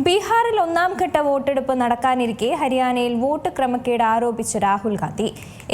ബീഹാറിൽ ഒന്നാം ഘട്ട വോട്ടെടുപ്പ് നടക്കാനിരിക്കെ ഹരിയാനയിൽ വോട്ട് ക്രമക്കേട് ആരോപിച്ച രാഹുൽ ഗാന്ധി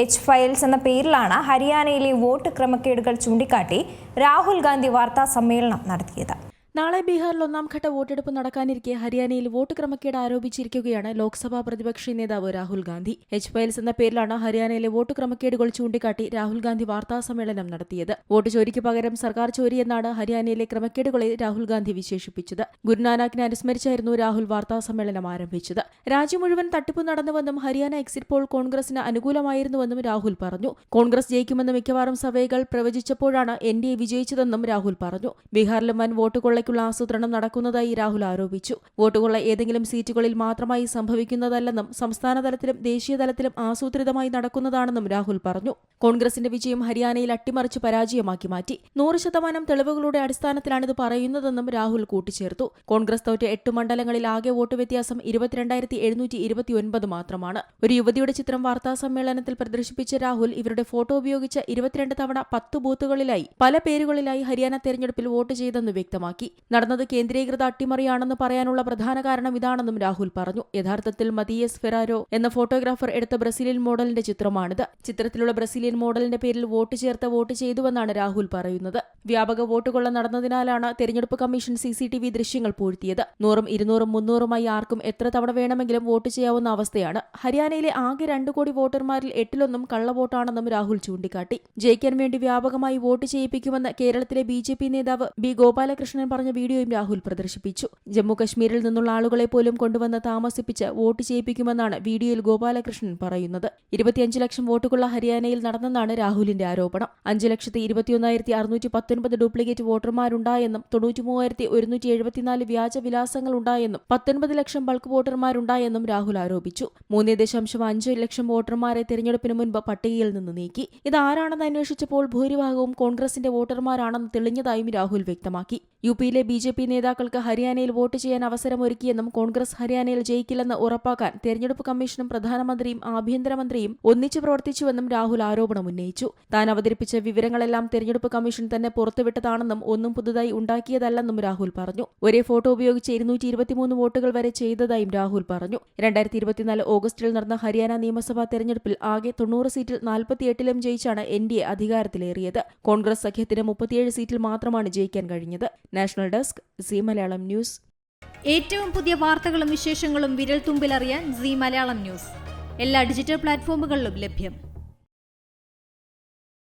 എച്ച് ഫയൽസ് എന്ന പേരിലാണ് ഹരിയാനയിലെ വോട്ട് ക്രമക്കേടുകൾ ചൂണ്ടിക്കാട്ടി രാഹുൽ ഗാന്ധി വാർത്താ സമ്മേളനം നടത്തിയത്. നാളെ ബീഹാറിൽ ഒന്നാം ഘട്ട വോട്ടെടുപ്പ് നടക്കാനിരിക്കെ ഹരിയാനയിൽ വോട്ട് ക്രമക്കേട് ആരോപിച്ചിരിക്കുകയാണ് ലോക്സഭാ പ്രതിപക്ഷ നേതാവ് രാഹുൽ ഗാന്ധി. എച്ച് ഫയൽസ് എന്ന പേരിലാണ് ഹരിയാനയിലെ വോട്ട് ക്രമക്കേടുകൾ ചൂണ്ടിക്കാട്ടി രാഹുൽ ഗാന്ധി വാർത്താ സമ്മേളനം നടത്തിയത്. വോട്ട് ചോരിക്ക് പകരം സർക്കാർ ചോരിയെന്നാണ് ഹരിയാനയിലെ ക്രമക്കേടുകളെ രാഹുൽ ഗാന്ധി വിശേഷിപ്പിച്ചത്. ഗുരുനാനാക്കിനെ അനുസ്മരിച്ചായിരുന്നു രാഹുൽ വാർത്താ സമ്മേളനം ആരംഭിച്ചത്. രാജ്യം മുഴുവൻ തട്ടിപ്പ് നടന്നുവെന്നും ഹരിയാന എക്സിറ്റ് പോൾ കോൺഗ്രസിന് അനുകൂലമായിരുന്നുവെന്നും രാഹുൽ പറഞ്ഞു. കോൺഗ്രസ് ജയിക്കുമെന്ന് മിക്കവാറും സർവേകൾ പ്രവചിച്ചപ്പോഴാണ് എൻഡിഎ വിജയിച്ചതെന്നും രാഹുൽ പറഞ്ഞു. ബീഹാറിലും വൻ വോട്ട് ആസൂത്രണം നടക്കുന്നതായി രാഹുൽ ആരോപിച്ചു. വോട്ടുകൊള്ള ഏതെങ്കിലും സീറ്റുകളിൽ മാത്രമായി സംഭവിക്കുന്നതല്ലെന്നും സംസ്ഥാന തലത്തിലും ദേശീയ തലത്തിലും ആസൂത്രിതമായി നടക്കുന്നതാണെന്നും രാഹുൽ പറഞ്ഞു. കോൺഗ്രസിന്റെ വിജയം ഹരിയാനയിൽ അട്ടിമറിച്ച് പരാജയമാക്കി മാറ്റി. 100% തെളിവുകളുടെ അടിസ്ഥാനത്തിലാണിത് പറയുന്നതെന്നും രാഹുൽ കൂട്ടിച്ചേർത്തു. കോൺഗ്രസ് തോറ്റ 8 മണ്ഡലങ്ങളിൽ ആകെ വോട്ട് വ്യത്യാസം 22,729 മാത്രമാണ്. ഒരു യുവതിയുടെ ചിത്രം വാർത്താ സമ്മേളനത്തിൽ പ്രദർശിപ്പിച്ച രാഹുൽ ഇവരുടെ ഫോട്ടോ ഉപയോഗിച്ച് 22 തവണ 10 ബൂത്തുകളിലായി പല പേരുകളിലായി ഹരിയാന തെരഞ്ഞെടുപ്പിൽ വോട്ട് ചെയ്തെന്ന് വ്യക്തമാക്കി. നടന്നത് കേന്ദ്രീകൃത അട്ടിമറിയാണെന്ന് പറയാനുള്ള പ്രധാന കാരണം ഇതാണെന്നും രാഹുൽ പറഞ്ഞു. യഥാർത്ഥത്തിൽ മതിയസ് ഫെറാരോ എന്ന ഫോട്ടോഗ്രാഫർ എടുത്ത ബ്രസീലിയൻ മോഡലിന്റെ ചിത്രമാണിത്. ചിത്രത്തിലുള്ള ബ്രസീലിയൻ മോഡലിന്റെ പേരിൽ വോട്ട് ചേർത്ത് വോട്ട് ചെയ്തുവെന്നാണ് രാഹുൽ പറയുന്നത്. വ്യാപക വോട്ടുകൊള്ള നടന്നതിനാലാണ് തെരഞ്ഞെടുപ്പ് കമ്മീഷൻ CCTV ദൃശ്യങ്ങൾ പൂഴ്ത്തിയത്. 100ഉം 200ഉം 300ഉമായി ആർക്കും എത്ര തവണ വേണമെങ്കിലും വോട്ട് ചെയ്യാവുന്ന അവസ്ഥയാണ്. ഹരിയാനയിലെ ആകെ 2 കോടി വോട്ടർമാരിൽ 8-1 കള്ളവോട്ടാണെന്നും രാഹുൽ ചൂണ്ടിക്കാട്ടി. ജയിക്കാൻ വേണ്ടി വ്യാപകമായി വോട്ട് ചെയ്യിപ്പിക്കുമെന്ന് കേരളത്തിലെ BJP നേതാവ് B ഗോപാലകൃഷ്ണൻ പറഞ്ഞ വീഡിയോയും രാഹുൽ പ്രദർശിപ്പിച്ചു. ജമ്മു കശ്മീരിൽ നിന്നുള്ള ആളുകളെ പോലും കൊണ്ടുവന്ന് താമസിപ്പിച്ച് വോട്ട് ചെയ്യിപ്പിക്കുമെന്നാണ് വീഡിയോയിൽ ഗോപാലകൃഷ്ണൻ പറയുന്നത്. 25 ലക്ഷം വോട്ടുകളുള്ള ഹരിയാനയിൽ നടന്നെന്നാണ് രാഹുലിന്റെ ആരോപണം. 5,21,619 ഡ്യൂപ്ലിക്കേറ്റ് വോട്ടർമാരുണ്ടായെന്നും 93,174 വ്യാജ വിലാസങ്ങളുണ്ടായെന്നും 19 ലക്ഷം ബൾക്ക് വോട്ടർമാരുണ്ടായെന്നും രാഹുൽ ആരോപിച്ചു. 3.5 ലക്ഷം വോട്ടർമാരെ തെരഞ്ഞെടുപ്പിന് മുൻപ് പട്ടികയിൽ നിന്ന് നീക്കി. ഇതാരാണെന്ന് അന്വേഷിച്ചപ്പോൾ ഭൂരിഭാഗവും കോൺഗ്രസിന്റെ വോട്ടർമാരാണെന്ന് തെളിഞ്ഞതായും രാഹുൽ വ്യക്തമാക്കി. യുപിയിലെ BJP നേതാക്കൾക്ക് ഹരിയാനയിൽ വോട്ട് ചെയ്യാൻ അവസരമൊരുക്കിയെന്നും കോൺഗ്രസ് ഹരിയാനയിൽ ജയിക്കില്ലെന്ന് ഉറപ്പാക്കാൻ തെരഞ്ഞെടുപ്പ് കമ്മീഷനും പ്രധാനമന്ത്രിയും ആഭ്യന്തരമന്ത്രിയും ഒന്നിച്ചു പ്രവർത്തിച്ചുവെന്നും രാഹുൽ ആരോപണം ഉന്നയിച്ചു. താൻ അവതരിപ്പിച്ച വിവരങ്ങളെല്ലാം തെരഞ്ഞെടുപ്പ് കമ്മീഷൻ തന്നെ പുറത്തുവിട്ടതാണെന്നും ഒന്നും പുതുതായി ഉണ്ടാക്കിയതല്ലെന്നും രാഹുൽ പറഞ്ഞു. ഒരേ ഫോട്ടോ ഉപയോഗിച്ച് 223 വോട്ടുകൾ വരെ ചെയ്തതായും രാഹുൽ പറഞ്ഞു. 2024 ഓഗസ്റ്റിൽ നടന്ന ഹരിയാന നിയമസഭാ തെരഞ്ഞെടുപ്പിൽ ആകെ 90 സീറ്റിൽ 48ലും ജയിച്ചാണ് NDA അധികാരത്തിലേറിയത്. കോൺഗ്രസ് സഖ്യത്തിന് 37 സീറ്റിൽ മാത്രമാണ് ജയിക്കാൻ കഴിഞ്ഞത്. National desk C Malayalam news. ഏറ്റവും പുതിയ വാർത്തകളും വിശേഷങ്ങളും വിരൽ തുമ്പിലറിയാൻ സി മലയാളം ന്യൂസ് എല്ലാ ഡിജിറ്റൽ പ്ലാറ്റ്ഫോമുകളിലും ലഭ്യം.